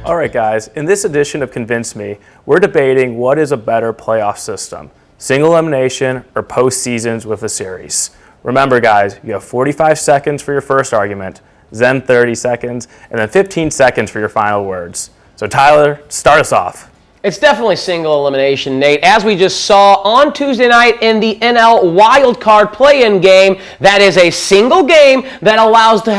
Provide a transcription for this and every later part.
All right, guys, in this edition of Convince Me, we're debating what is a better playoff system, single elimination or postseasons with a series. Remember, guys, you have 45 seconds for your first argument, then 30 seconds, and then 15 seconds for your final words. So Tyler, start us off. It's definitely single elimination, Nate. As we just saw on Tuesday night in the NL Wild Card play-in game, that is a single game that allows you to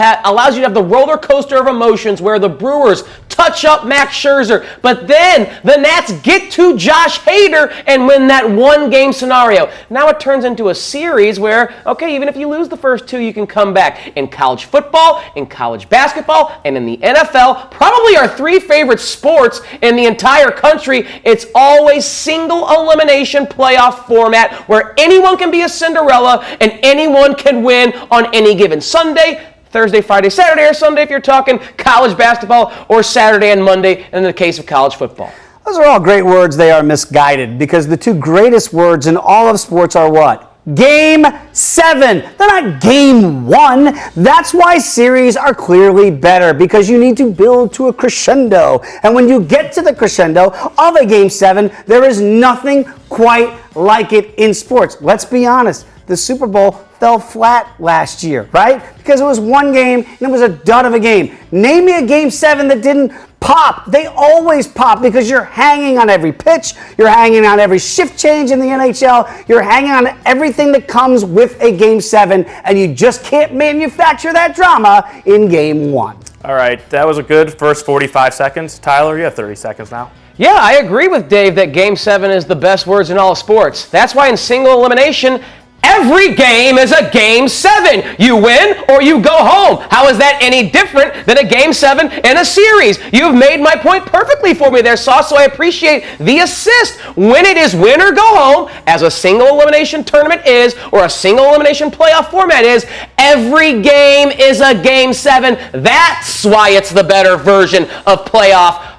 have the roller coaster of emotions where the Brewers touch up Max Scherzer, but then the Nats get to Josh Hader and win that one-game scenario. Now it turns into a series where, okay, even if you lose the first two, you can come back. In college football, in college basketball, and in the NFL, probably our three favorite sports in the entire country, it's always single elimination playoff format where anyone can be a Cinderella and anyone can win on any given Sunday, Thursday, Friday, Saturday, or Sunday if you're talking college basketball, or Saturday and Monday in the case of college football. Those are all great words. They are misguided because the two greatest words in all of sports are what? Game 7. They're not Game 1. That's why series are clearly better, because you need to build to a crescendo. And when you get to the crescendo of a Game 7, there is nothing quite like it in sports. Let's be honest. The Super Bowl fell flat last year, right? Because it was one game and it was a dud of a game. Name me a Game 7 that didn't pop. They always pop because you're hanging on every pitch, you're hanging on every shift change in the NHL, you're hanging on everything that comes with a Game 7, and you just can't manufacture that drama in Game 1. All right, that was a good first 45 seconds. Tyler, you have 30 seconds now. Yeah, I agree with Dave that Game 7 is the best words in all of sports. That's why in single elimination, every game is a Game 7. You win or you go home. How is that any different than a Game 7 in a series? You've made my point perfectly for me there, Sauce, so I appreciate the assist. When it is win or go home, as a single elimination tournament is, or a single elimination playoff format is, every game is a Game 7. That's why it's the better version of playoff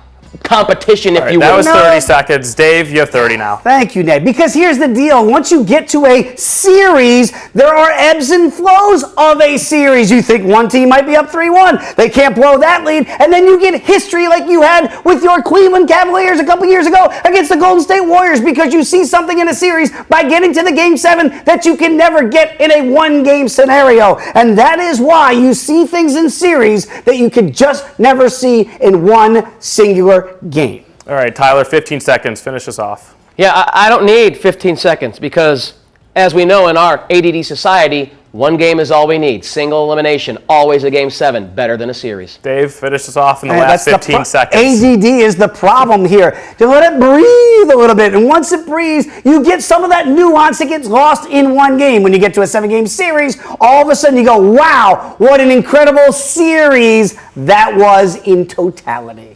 competition, if you will. That was 30 seconds. Dave, you have 30 now. Thank you, Ned. Because here's the deal. Once you get to a series, there are ebbs and flows of a series. You think one team might be up 3-1. They can't blow that lead. And then you get history like you had with your Cleveland Cavaliers a couple years ago against the Golden State Warriors, because you see something in a series by getting to the Game 7 that you can never get in a one-game scenario. And that is why you see things in series that you could just never see in one singular game. All right, Tyler, 15 seconds. Finish us off. Yeah, I don't need 15 seconds because, as we know in our ADD society, one game is all we need. Single elimination, always a Game 7, better than a series. Dave, finish us off in the last 15 seconds. ADD is the problem here. To let it breathe a little bit, and once it breathes, you get some of that nuance that gets lost in one game. When you get to a 7-game series, all of a sudden you go, wow, what an incredible series that was in totality.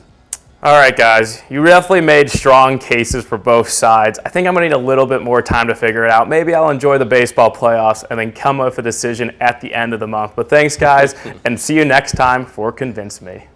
All right, guys, you definitely made strong cases for both sides. I think I'm going to need a little bit more time to figure it out. Maybe I'll enjoy the baseball playoffs and then come up with a decision at the end of the month. But thanks, guys, and see you next time for Convince Me.